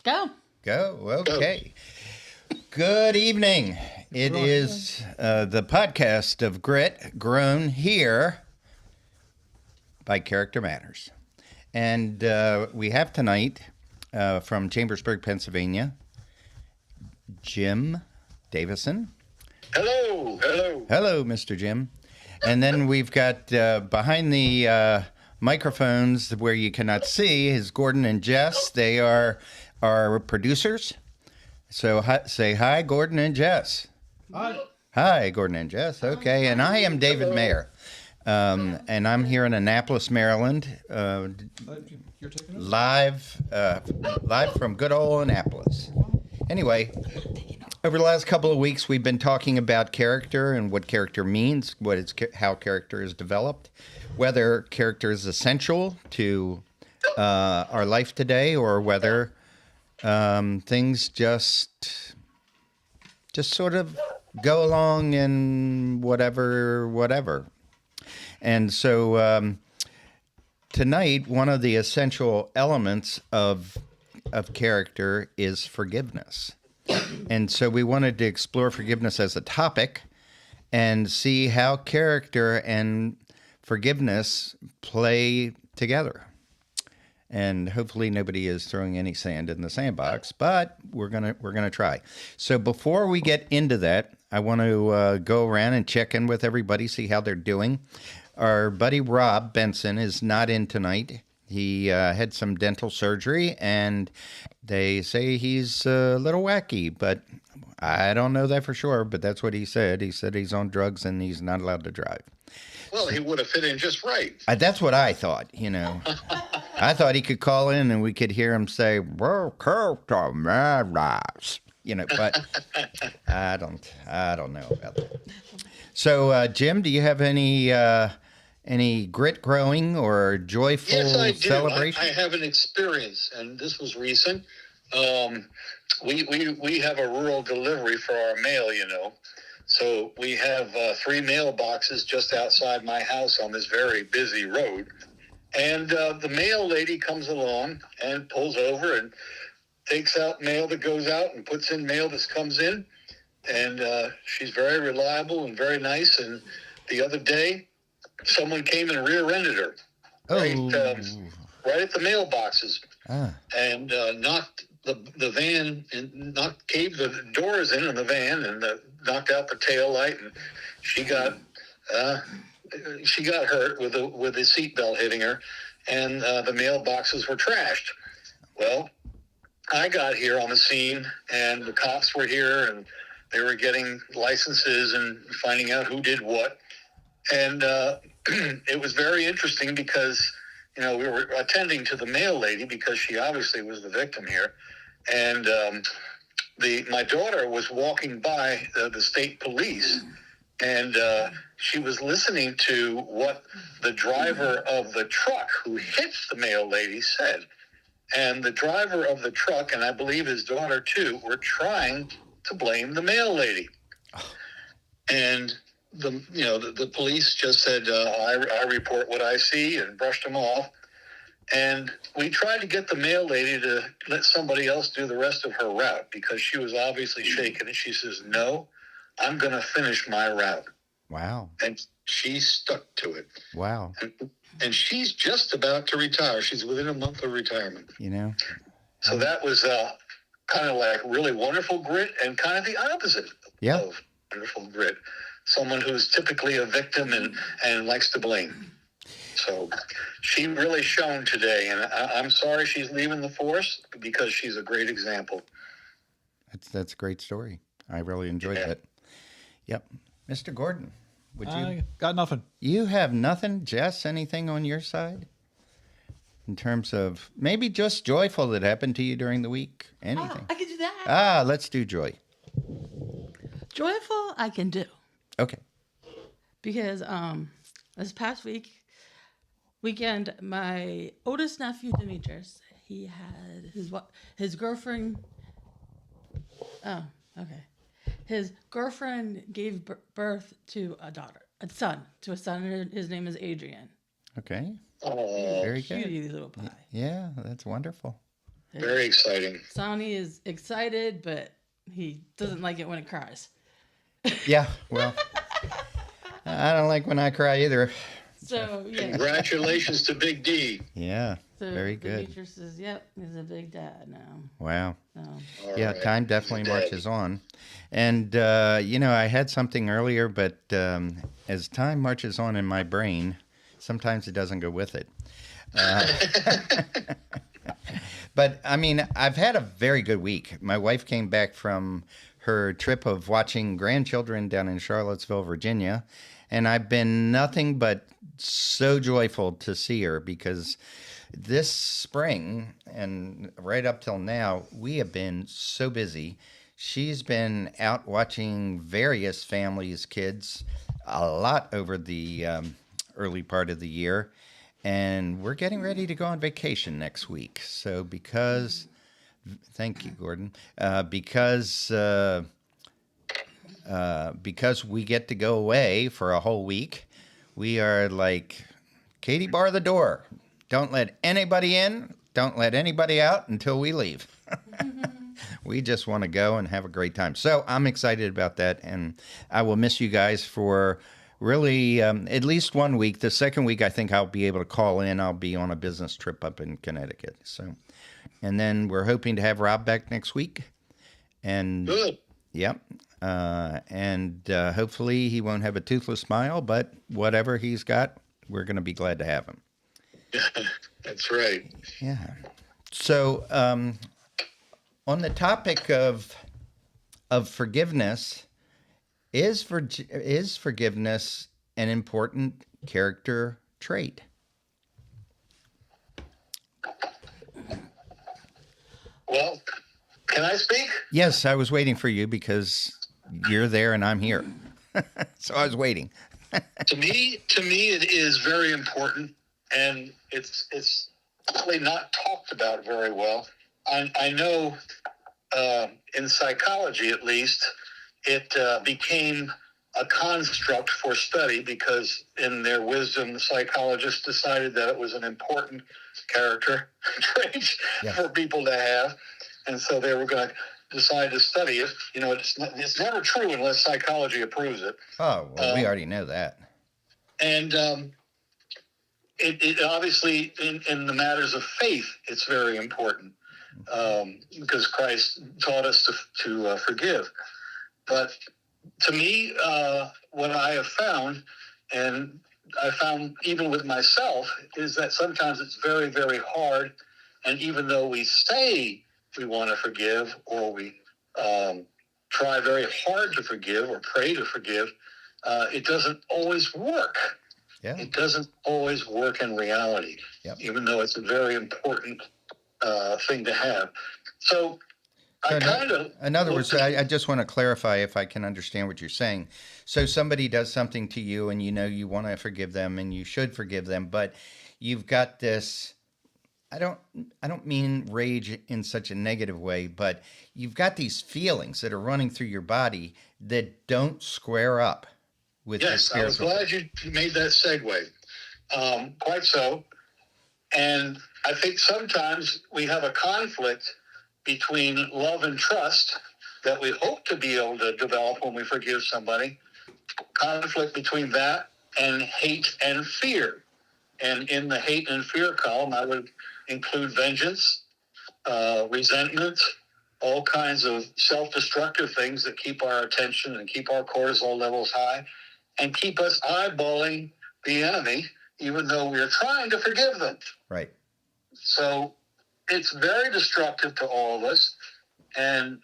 Go. Go. Okay. Good evening. It is the podcast of Grit, grown here by Character Matters. And we have tonight from Chambersburg, Pennsylvania, Jim Davison. Hello. Hello, Mr. Jim. And then we've got behind the microphones where you cannot see is Gordon and Jess. They are our producers. So say hi, Gordon and Jess. Hi. Hi, Gordon and Jess. Okay, and I am David Mayer. And I'm here in Annapolis, Maryland, You're taking us? live from good old Annapolis. Anyway, over the last couple of weeks, we've been talking about character and what character means, how character is developed, whether character is essential to our life today, or whether things just sort of go along and whatever. And so tonight, one of the essential elements of character is forgiveness. And so we wanted to explore forgiveness as a topic and see how character and forgiveness play together. And hopefully nobody is throwing any sand in the sandbox, but we're gonna try. So before we get into that, I want to go around and check in with everybody, see how they're doing. Our buddy Rob Benson is not in tonight. He had some dental surgery, and they say he's a little wacky, but I don't know that for sure, but that's what he said. He said he's on drugs and he's not allowed to drive. Well, he would have fit in just right. That's what I thought, I thought he could call in and we could hear him say, well, character matters, but I don't know about that. So, Jim, do you have any grit growing or joyful Yes, I do. celebration? I have an experience, and this was recent. We have a rural delivery for our mail, So we have 3 mailboxes just outside my house on this very busy road. And the mail lady comes along and pulls over and takes out mail that goes out and puts in mail that comes in. And she's very reliable and very nice. And the other day, someone came and rear-ended her right at the mailboxes and knocked the van and caved the doors in the van and knocked out the tail light, and she got hurt with the seatbelt hitting her, and the mailboxes were trashed. Well, I got here on the scene, and the cops were here, and they were getting licenses and finding out who did what. And it was very interesting because, we were attending to the mail lady because she obviously was the victim here. And my daughter was walking by the state police, and she was listening to what the driver of the truck who hit the mail lady said. And the driver of the truck, and I believe his daughter too, were trying to blame the mail lady. And the police just said, I report what I see, and brushed them off. And we tried to get the mail lady to let somebody else do the rest of her route because she was obviously shaken. And she says, no, I'm going to finish my route. Wow. And she stuck to it. Wow. And she's just about to retire. She's within a month of retirement. So that was kind of like really wonderful grit and kind of the opposite of wonderful grit. Someone who's typically a victim and likes to blame. So she really shone today, and I'm sorry she's leaving the force because she's a great example. That's a great story. I really enjoyed that. Yep. Mr. Gordon, would you? I got nothing. You have nothing? Jess, anything on your side? In terms of maybe just joyful that happened to you during the week? Anything? I can do that. Let's do joy. Joyful, I can do. Okay. Because this past weekend, my oldest nephew Demetrius, he had his girlfriend. Oh, okay. His girlfriend gave birth to a son. And his name is Adrian. Okay. Oh, Very good. Cutie little pie. Yeah, that's wonderful. Very exciting. Sonny is excited, but he doesn't like it when it cries. Yeah, well, I don't like when I cry either. So yeah. Congratulations to Big D. Yeah, So very good. Demetrius says, "Yep, he's a big dad now." Wow. So All Yeah, right. time definitely He's a daddy. marches on. And, I had something earlier, but as time marches on in my brain, sometimes it doesn't go with it. But, I mean, I've had a very good week. My wife came back from her trip of watching grandchildren down in Charlottesville, Virginia, and I've been nothing but so joyful to see her because this spring and right up till now, we have been so busy. She's been out watching various families' kids a lot over the early part of the year. And we're getting ready to go on vacation next week. So thank you, Gordon. Because we get to go away for a whole week, we are like, Katie, bar the door. Don't let anybody in. Don't let anybody out until we leave. We just want to go and have a great time. So I'm excited about that. And I will miss you guys for really at least 1 week. The second week, I think I'll be able to call in. I'll be on a business trip up in Connecticut. So, and then we're hoping to have Rob back next week. And Good. yep. Hopefully he won't have a toothless smile, but whatever he's got, we're going to be glad to have him. That's right. Yeah. So, on the topic of forgiveness, is forgiveness an important character trait? Well, can I speak? Yes, I was waiting for you because you're there and I'm here. So I was waiting. To me, it is very important, and it's probably not talked about very well. I know in psychology, at least, it became a construct for study because, in their wisdom, the psychologists decided that it was an important character trait for people to have, and so they were going to decide to study it. You know, it's never true unless psychology approves it. Oh, well, we already know that. And it obviously, in the matters of faith, it's very important because Christ taught us to forgive. But to me, what I have found, and I found even with myself, is that sometimes it's very, very hard. And even though we say we want to forgive, or we try very hard to forgive or pray to forgive, it doesn't always work. Yeah. It doesn't always work in reality, even though it's a very important thing to have. So in other words, I just want to clarify if I can understand what you're saying. So somebody does something to you and you know you want to forgive them and you should forgive them, but you've got this, I don't mean rage in such a negative way, but you've got these feelings that are running through your body that don't square up with your spiritual. Yes, I was glad you made that segue. Quite so. And I think sometimes we have a conflict between love and trust that we hope to be able to develop when we forgive somebody. Conflict between that and hate and fear. And in the hate and fear column, I would include vengeance, resentment, all kinds of self-destructive things that keep our attention and keep our cortisol levels high and keep us eyeballing the enemy, even though we're trying to forgive them. Right. So it's very destructive to all of us. And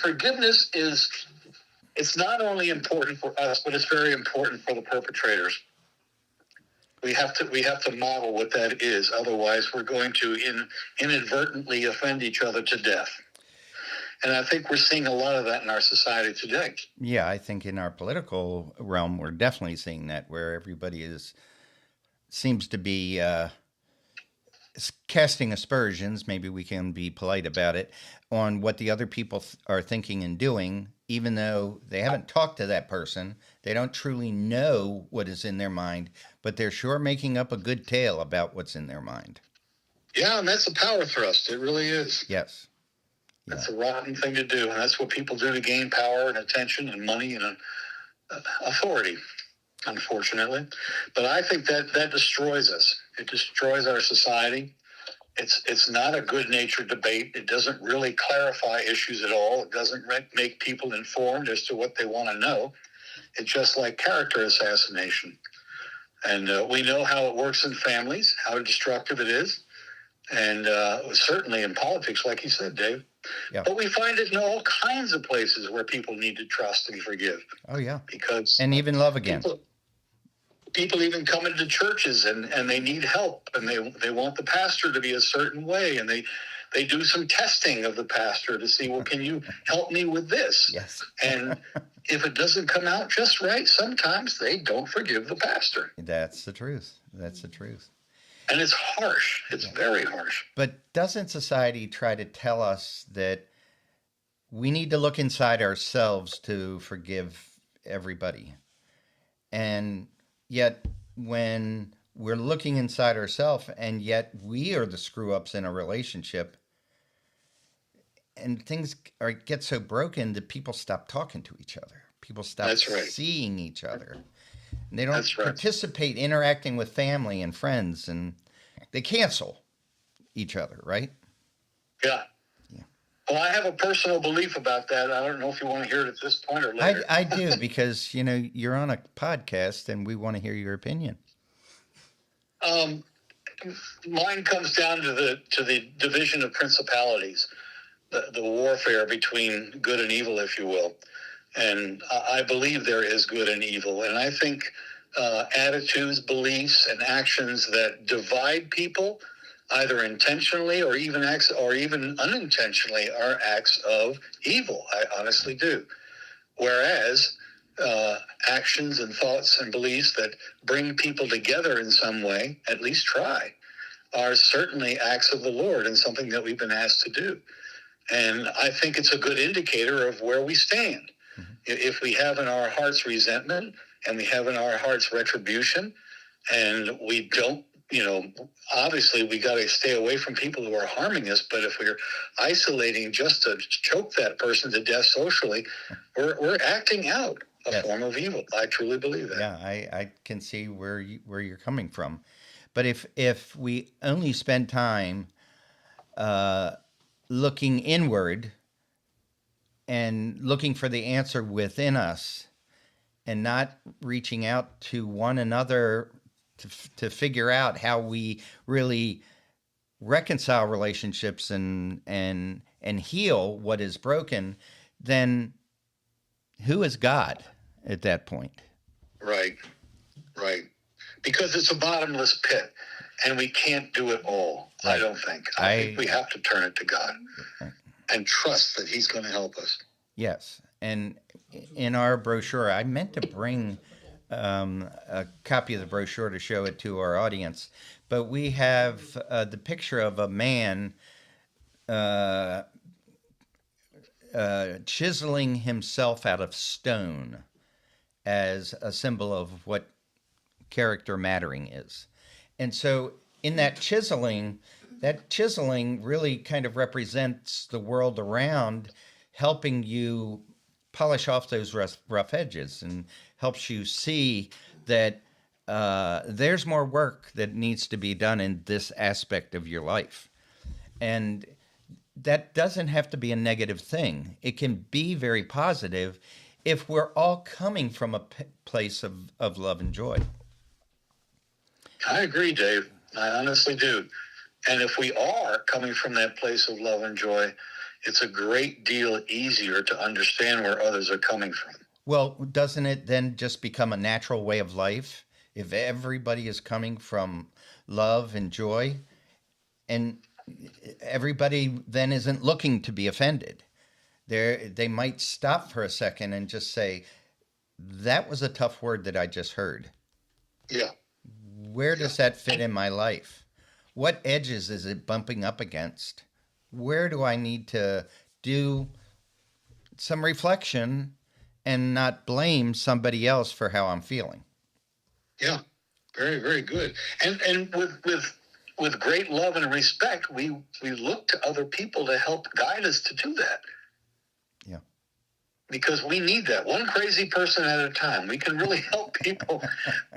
forgiveness it's not only important for us, but it's very important for the perpetrators. We have to model what that is. Otherwise, we're going to inadvertently offend each other to death. And I think we're seeing a lot of that in our society today. Yeah, I think in our political realm, we're definitely seeing that, where everybody seems to be casting aspersions, maybe we can be polite about it, on what the other people are thinking and doing, even though they haven't talked to that person. They don't truly know what is in their mind, but they're sure making up a good tale about what's in their mind. Yeah, and that's a power thrust. It really is. Yes. That's a rotten thing to do, and that's what people do to gain power and attention and money and authority, unfortunately. But I think that destroys us. It destroys our society. It's not a good-natured debate. It doesn't really clarify issues at all. It doesn't make people informed as to what they want to know. It's just like character assassination. And we know how it works in families, how destructive it is, and certainly in politics, like you said, Dave. Yeah. But we find it in all kinds of places where people need to trust and forgive. Oh, yeah. Because and even love again. People even come into churches and they need help, and they want the pastor to be a certain way, and they do some testing of the pastor to see, well, can you help me with this? Yes. And if it doesn't come out just right, sometimes they don't forgive the pastor. That's the truth. That's the truth. And it's harsh. It's very harsh. But doesn't society try to tell us that we need to look inside ourselves to forgive everybody? And yet when we're looking inside ourselves and yet we are the screw ups in a relationship, and things get so broken that people stop talking to each other. People stop seeing each other. And they don't participate, interacting with family and friends, and they cancel each other, right? Yeah. Well, I have a personal belief about that. I don't know if you want to hear it at this point or later. I do, because, you're on a podcast and we want to hear your opinion. Mine comes down to the division of principalities, the warfare between good and evil, if you will. And I believe there is good and evil. And I think attitudes, beliefs, and actions that divide people, either intentionally or even unintentionally, are acts of evil. I honestly do. Whereas actions and thoughts and beliefs that bring people together in some way, at least try, are certainly acts of the Lord and something that we've been asked to do. And I think it's a good indicator of where we stand. If we have in our hearts resentment and we have in our hearts retribution, and we don't, obviously we got to stay away from people who are harming us. But if we're isolating just to choke that person to death socially, we're acting out a form of evil. I truly believe that. Yeah, I can see where you're coming from. But if we only spend time looking inward and looking for the answer within us, and not reaching out to one another to figure out how we really reconcile relationships and heal what is broken, then who is God at that point? Right. Because it's a bottomless pit, and we can't do it all. Right. I don't think. I think we have to turn it to God and trust that He's going to help us. Yes. And in our brochure, I meant to bring a copy of the brochure to show it to our audience, but we have the picture of a man chiseling himself out of stone as a symbol of what character mattering is. And so in that chiseling really kind of represents the world around, helping you polish off those rough edges, and helps you see that there's more work that needs to be done in this aspect of your life. And that doesn't have to be a negative thing. It can be very positive if we're all coming from a place of love and joy. I agree, Dave. I honestly do. And if we are coming from that place of love and joy, it's a great deal easier to understand where others are coming from. Well, doesn't it then just become a natural way of life if everybody is coming from love and joy? And everybody then isn't looking to be offended. They might stop for a second and just say, that was a tough word that I just heard. Yeah. Where does that fit in my life? What edges is it bumping up against? Where do I need to do some reflection and not blame somebody else for how I'm feeling? Yeah, very, very good. And with with great love and respect, we look to other people to help guide us to do that. Yeah. Because we need that, one crazy person at a time. We can really help people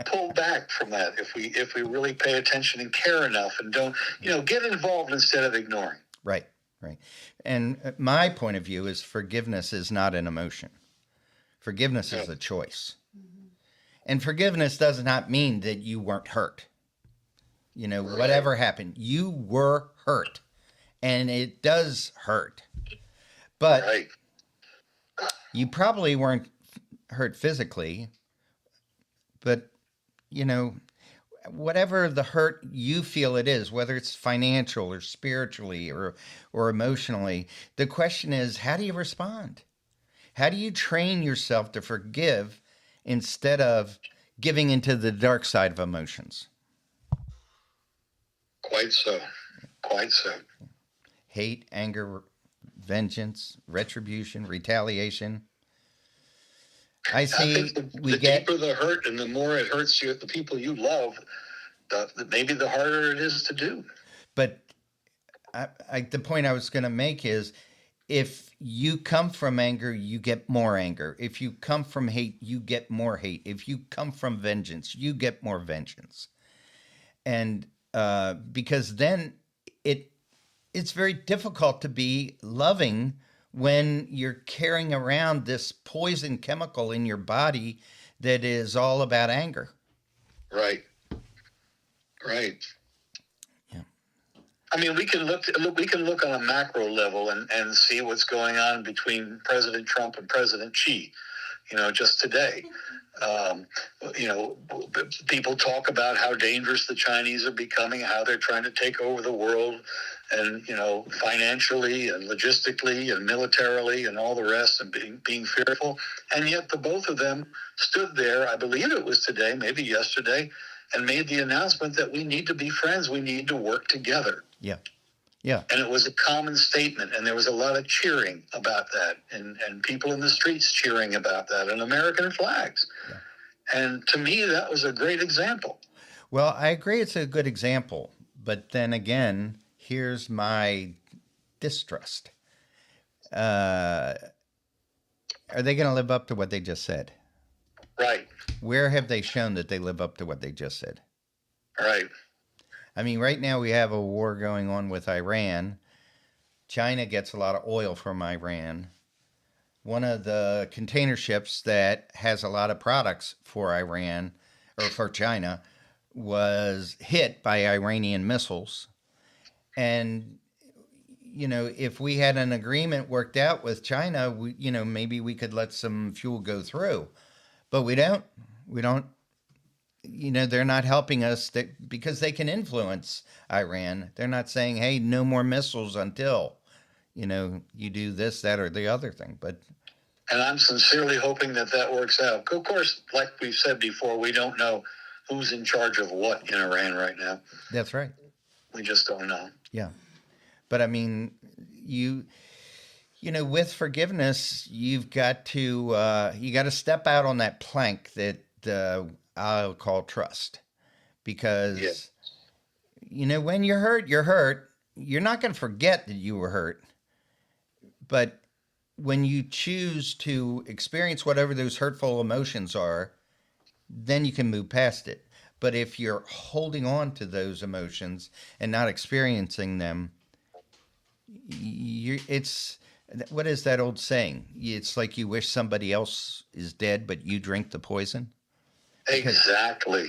pull back from that if we really pay attention and care enough and don't, get involved instead of ignoring. Right. And my point of view is forgiveness is not an emotion. Forgiveness is a choice. And forgiveness does not mean that you weren't hurt. Whatever happened, you were hurt. And it does hurt. But Right. you probably weren't hurt physically. But, whatever the hurt you feel it is, whether it's financial or spiritually or emotionally, the question is, how do you respond? How do you train yourself to forgive instead of giving into the dark side of emotions? Quite so. Hate, anger, vengeance, retribution, retaliation. I see think the deeper the hurt and the more it hurts you, the people you love, maybe the harder it is to do. But the point I was going to make is, if you come from anger, you get more anger. If you come from hate, you get more hate. If you come from vengeance, you get more vengeance. And because then it's very difficult to be loving when you're carrying around this poison chemical in your body that is all about anger. Right. Yeah. I mean, we can look on a macro level and see what's going on between President Trump and President Xi. Just today, people talk about how dangerous the Chinese are becoming, how they're trying to take over the world, and financially and logistically and militarily and all the rest, and being fearful. And yet the both of them stood there, I believe it was today, maybe yesterday, and made the announcement that we need to be friends. We need to work together. Yeah. And it was a common statement, and there was a lot of cheering about that, and people in the streets cheering about that, and American flags. Yeah. And to me, that was a great example. Well, I agree it's a good example, but then again, here's my distrust. Are they going to live up to what they just said? Right. Where have they shown that they live up to what they just said? Right. I mean, right now we have a war going on with Iran. China gets a lot of oil from Iran. One of the container ships that has a lot of products for Iran, or for China, was hit by Iranian missiles. And, if we had an agreement worked out with China, maybe we could let some fuel go through. But we don't. They're not helping us because they can influence Iran. They're not saying, hey, no more missiles until, you do this, that, or the other thing. And I'm sincerely hoping that works out. Of course, like we've said before, we don't know who's in charge of what in Iran right now. That's right. We just don't know. Yeah. But I mean, with forgiveness, you've got to step out on that plank that I'll call trust, because, when you're hurt, you're hurt. You're not going to forget that you were hurt. But when you choose to experience whatever those hurtful emotions are, then you can move past it. But if you're holding on to those emotions and not experiencing them, what is that old saying? It's like you wish somebody else is dead, but you drink the poison. Exactly.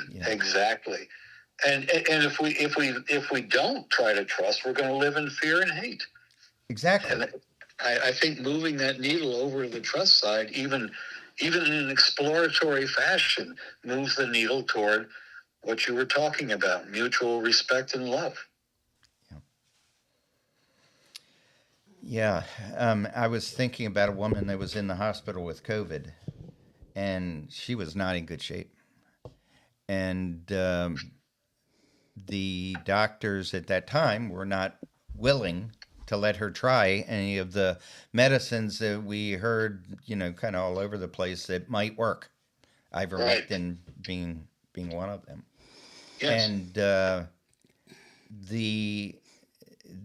And if we don't try to trust, we're going to live in fear and hate. Exactly. And I think moving that needle over to the trust side, even in an exploratory fashion, moves the needle toward what you were talking about: mutual respect and love. Yeah. I was thinking about a woman that was in the hospital with COVID, and she was not in good shape. And the doctors at that time were not willing to let her try any of the medicines that we heard, kind of all over the place that might work. Ivermectin being one of them. Yes. And the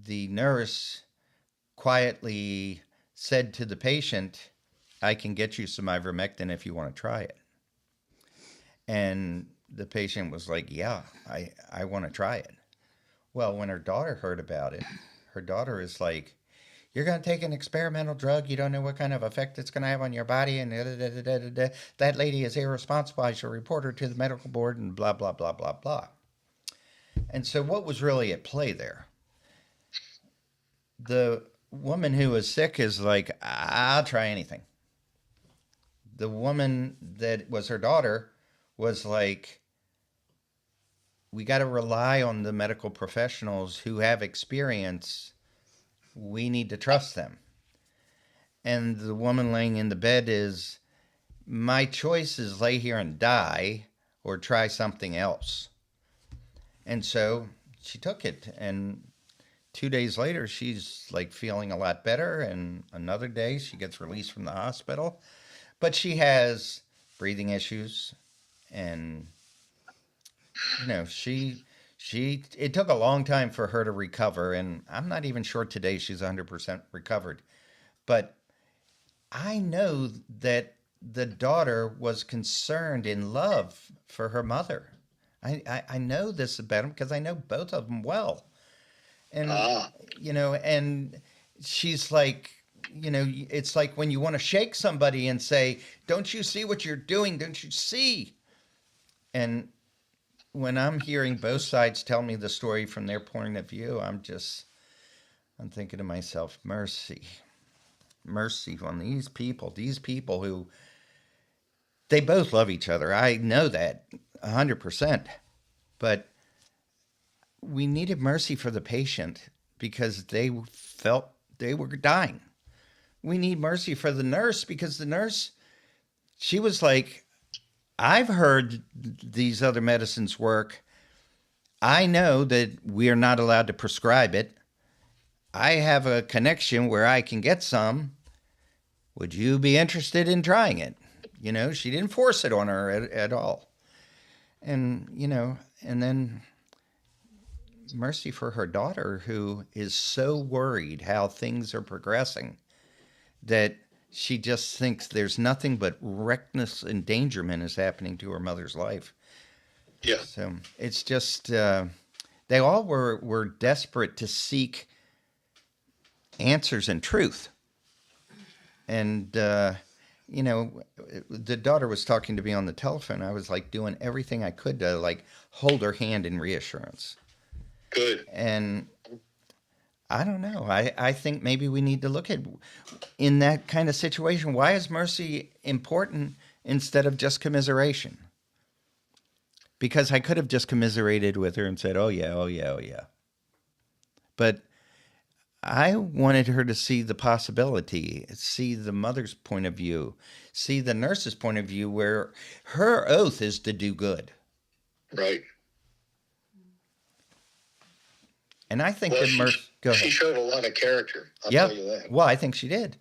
nurse quietly said to the patient, "I can get you some ivermectin if you want to try it." And the patient was like, "Yeah, I want to try it." Well, when her daughter heard about it, her daughter is like, "You're going to take an experimental drug. You don't know what kind of effect it's going to have on your body. And that lady is irresponsible. I shall report her to the medical board," and blah, blah, blah, blah, blah. And so what was really at play there? The woman who was sick is like, "I'll try anything." The woman that was her daughter was like, "We got to rely on the medical professionals who have experience. We need to trust them." And the woman laying in the bed is, "My choice is lay here and die or try something else." And so she took it. And 2 days later, she's like feeling a lot better. And another day, she gets released from the hospital. But she has breathing issues. And, it took a long time for her to recover. And I'm not even sure today she's 100% recovered. But I know that the daughter was concerned in love for her mother. I know this about them because I know both of them well. And, and she's like, it's like when you want to shake somebody and say, "Don't you see what you're doing? Don't you see?" And when I'm hearing both sides tell me the story from their point of view, I'm thinking to myself, mercy on these people who, they both love each other. I know that 100%, but we needed mercy for the patient because they felt they were dying. We need mercy for the nurse because the nurse, she was like, "I've heard these other medicines work. I know that we are not allowed to prescribe it. I have a connection where I can get some. Would you be interested in trying it?" She didn't force it on her at all. And, and then mercy for her daughter, who is so worried how things are progressing that she just thinks there's nothing but reckless endangerment is happening to her mother's life. Yeah. So it's just, they all were desperate to seek answers and truth. And, the daughter was talking to me on the telephone. I was like doing everything I could to like hold her hand in reassurance. Good. And I don't know. I think maybe we need to look at, in that kind of situation, why is mercy important instead of just commiseration? Because I could have just commiserated with her and said, "Oh yeah, oh yeah, oh yeah." But I wanted her to see the possibility, see the mother's point of view, see the nurse's point of view, where her oath is to do good. Right. And I think Well, that go ahead. she showed a lot of character. I'll tell you that. Well, I think she did.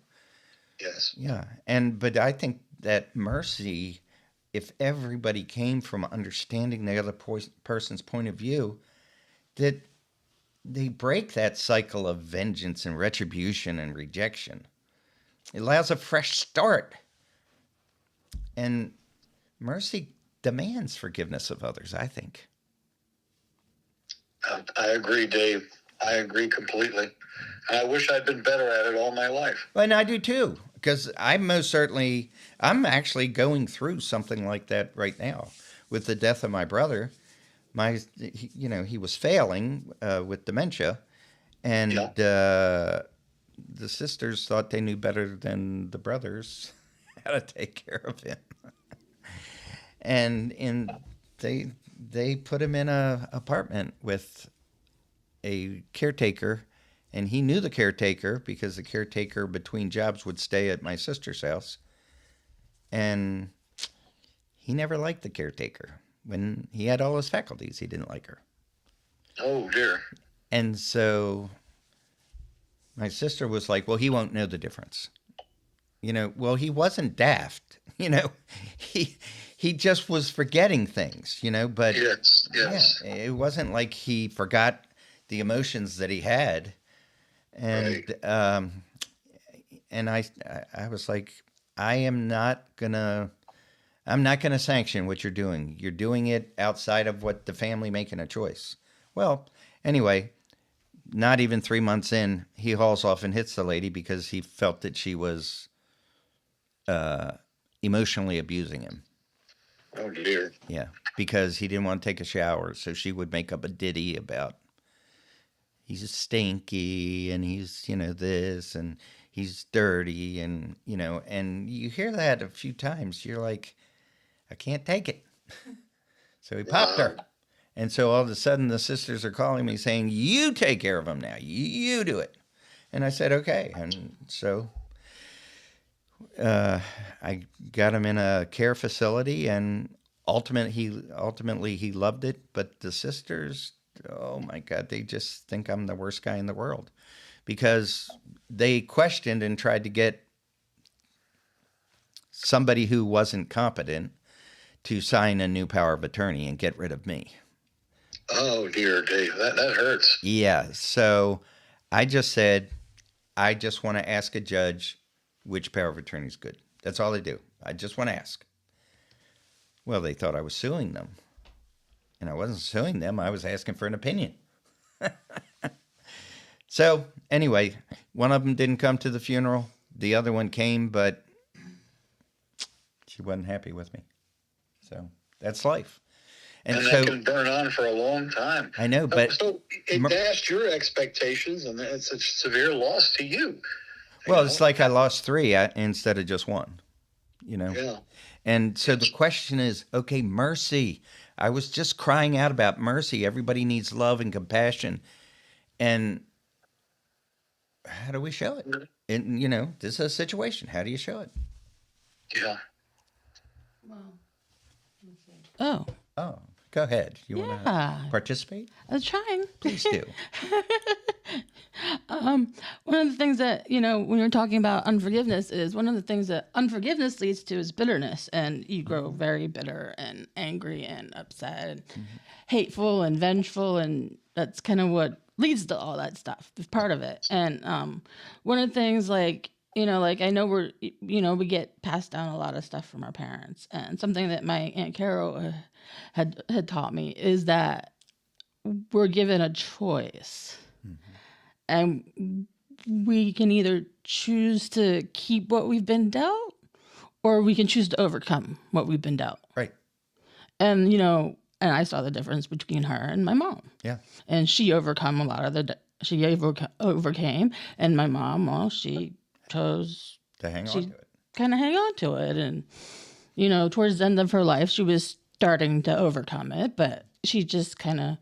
Yes. Yeah. But I think that mercy, if everybody came from understanding the other person's point of view, that they break that cycle of vengeance and retribution and rejection. It allows a fresh start. And mercy demands forgiveness of others, I think. I agree, Dave. I agree completely. And I wish I'd been better at it all my life. And I do too, because I'm actually going through something like that right now with the death of my brother. He was failing with dementia, and the sisters thought they knew better than the brothers how to take care of him. And they put him in a apartment with a caretaker, and he knew the caretaker because the caretaker between jobs would stay at my sister's house, and he never liked the caretaker. When he had all his faculties, he didn't like her. Oh, dear. And so my sister was like, "Well, he won't know the difference." Well, he wasn't daft. He just was forgetting things, but yes. Yeah, it wasn't like he forgot the emotions that he had. And Right. and I was like, I'm not gonna sanction what you're doing. You're doing it outside of what the family making a choice. Well, anyway, not even 3 months in, he hauls off and hits the lady because he felt that she was emotionally abusing him. Oh dear. Yeah, because he didn't want to take a shower, so she would make up a ditty about he's stinky and he's this and he's dirty and and you hear that a few times. You're like, I can't take it. So he popped her. And so all of a sudden the sisters are calling me saying, you take care of him now. You do it. And I said, okay. And so I got him in a care facility, and ultimately he loved it. But the sisters, oh my God, they just think I'm the worst guy in the world because they questioned and tried to get somebody who wasn't competent to sign a new power of attorney and get rid of me. Oh dear, Dave, that hurts. Yeah. So I just said, I just want to ask a judge which power of attorney is good. That's all I do. I just want to ask. Well, they thought I was suing them. And I wasn't suing them. I was asking for an opinion. So anyway, one of them didn't come to the funeral. The other one came, but she wasn't happy with me. So that's life. And so that can burn on for a long time. I know, but so it dashed your expectations, and it's a severe loss to you. Well, it's like I lost 3 instead of just 1, Yeah. And so the question is, okay, mercy. I was just crying out about mercy. Everybody needs love and compassion. And how do we show it? And, this is a situation. How do you show it? Yeah. Oh, Oh, go ahead. You want to Yeah. participate? I was trying. Please do. One of the things that, when you're talking about unforgiveness is one of the things that unforgiveness leads to is bitterness. And you grow very bitter and angry and upset and hateful and vengeful. And that's kind of what leads to all that stuff. It's part of it. And one of the things like I know we get passed down a lot of stuff from our parents. And something that my Aunt Carol had taught me is that we're given a choice. And we can either choose to keep what we've been dealt, or we can choose to overcome what we've been dealt. Right. And, and I saw the difference between her and my mom. Yeah. And she overcome a lot of she overcame. And my mom, well, she chose To hang on to it. kind of hang on to it. And, towards the end of her life, she was starting to overcome it, but she just kind of,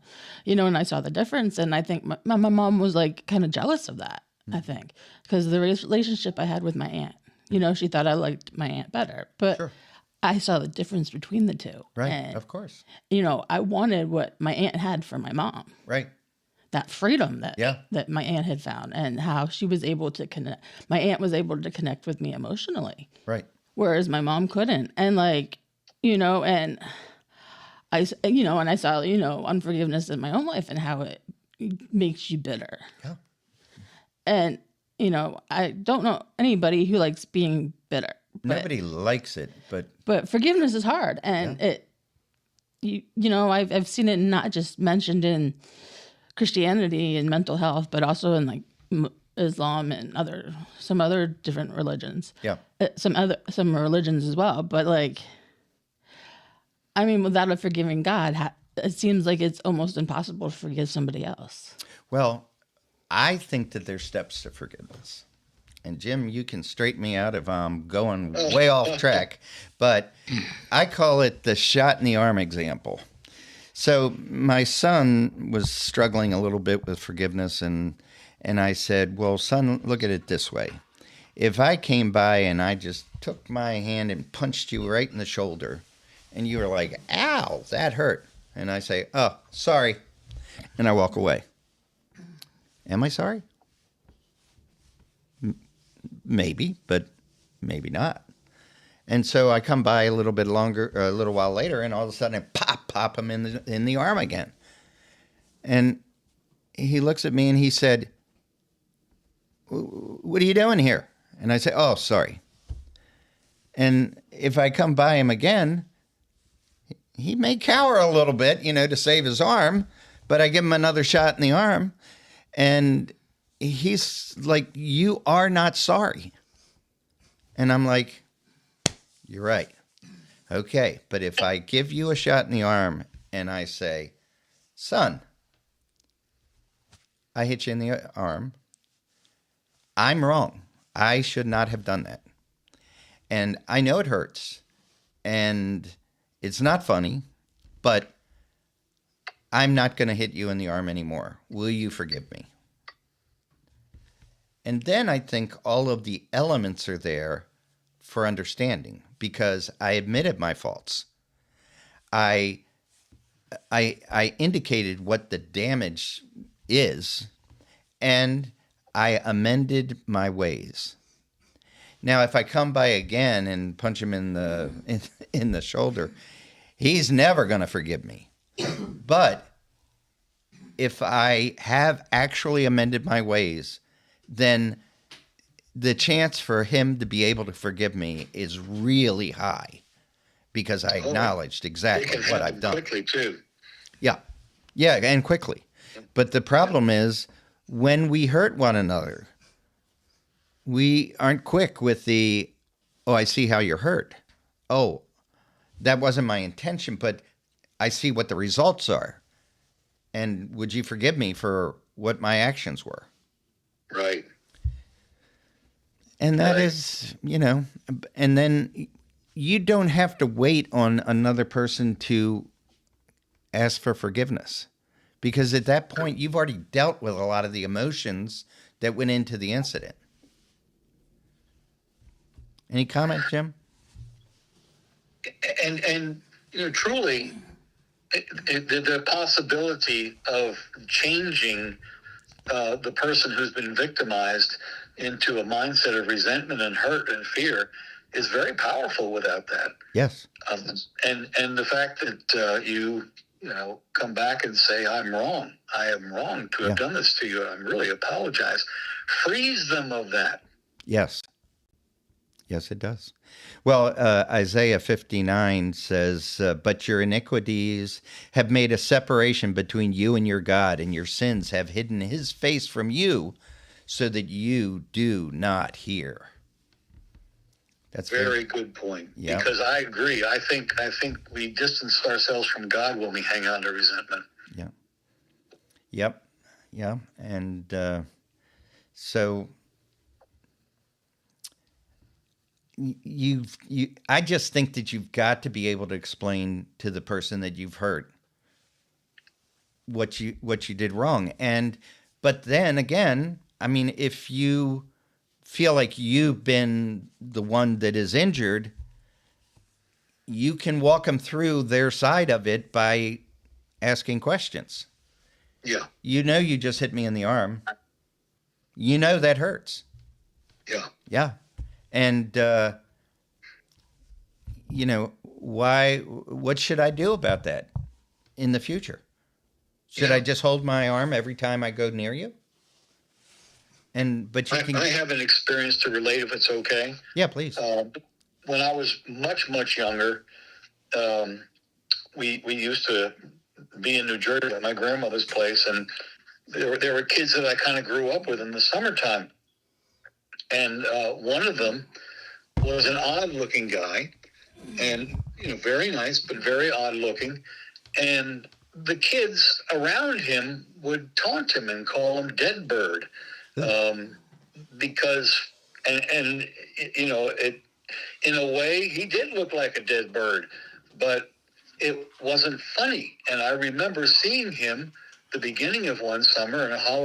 and I saw the difference. And I think my mom was like kind of jealous of that, I think, because the relationship I had with my aunt, she thought I liked my aunt better, but Sure. I saw the difference between the two. Right. And, Of course. I wanted what my aunt had for my mom. Right. That freedom Yeah. that my aunt had found, and how she was able to connect. My aunt was able to connect with me emotionally, Right. whereas my mom couldn't. And and I saw, unforgiveness in my own life and how it makes you bitter. Yeah. And, I don't know anybody who likes being bitter. Nobody likes it, But forgiveness is hard. And I've seen it not just mentioned in Christianity and mental health, but also in like Islam and some other different religions. yeah. Some religions as well. But without a forgiving God, it seems like it's almost impossible to forgive somebody else. Well, I think that there's steps to forgiveness. And Jim, you can straighten me out if I'm going way off track, but I call it the shot in the arm example. So my son was struggling a little bit with forgiveness, and I said, well, son, look at it this way. If I came by and I just took my hand and punched you right in the shoulder, and you were like, ow, that hurt. And I say, oh, sorry. And I walk away. Am I sorry? Maybe, but maybe not. And so I come by a little while later, and all of a sudden I pop him in the arm again. And he looks at me and he said, "What are you doing here?" And I say, "Oh, sorry." And if I come by him again, he may cower a little bit, to save his arm, but I give him another shot in the arm, and he's like, "You are not sorry." And I'm like, "You're right. Okay, but if I give you a shot in the arm and I say, 'Son, I hit you in the arm. I'm wrong. I should not have done that. And I know it hurts. And it's not funny, but I'm not going to hit you in the arm anymore. Will you forgive me?' And then I think all of the elements are there for understanding because I admitted my faults. I indicated what the damage is, and I amended my ways. Now, if I come by again and punch him in the shoulder, he's never going to forgive me. But if I have actually amended my ways, then the chance for him to be able to forgive me is really high because I acknowledged exactly what I've done. Quickly too. Yeah, and quickly. But the problem is when we hurt one another, we aren't quick with the, "Oh, I see how you're hurt. Oh, that wasn't my intention, but I see what the results are. And would you forgive me for what my actions were?" Right. And that Right. is, and then you don't have to wait on another person to ask for forgiveness because at that point you've already dealt with a lot of the emotions that went into the incident. Any comment, Jim? And truly, the possibility of changing the person who's been victimized into a mindset of resentment and hurt and fear is very powerful without that. Yes. And the fact that you come back and say, "I'm wrong. I am wrong to have done this to you. I really apologize," frees them of that. Yes. Yes, it does. Well, Isaiah 59 says, "But your iniquities have made a separation between you and your God, and your sins have hidden his face from you so that you do not hear." That's Very good point. Yeah. Because I agree. I think we distance ourselves from God when we hang on to resentment. Yeah. Yep. Yeah. And so I just think that you've got to be able to explain to the person that you've hurt what you did wrong. But then again, I mean, if you feel like you've been the one that is injured, you can walk them through their side of it by asking questions. Yeah. You just hit me in the arm. That hurts. Yeah. Yeah. And, what should I do about that in the future? Should I just hold my arm every time I go near you? But I have an experience to relate if it's okay. Yeah, please. When I was much, much younger, we used to be in New Jersey at my grandmother's place, and there were kids that I kind of grew up with in the summertime. And one of them was an odd-looking guy, and very nice, but very odd-looking. And the kids around him would taunt him and call him Dead Bird, because it in a way he did look like a dead bird, but it wasn't funny. And I remember seeing him the beginning of one summer in a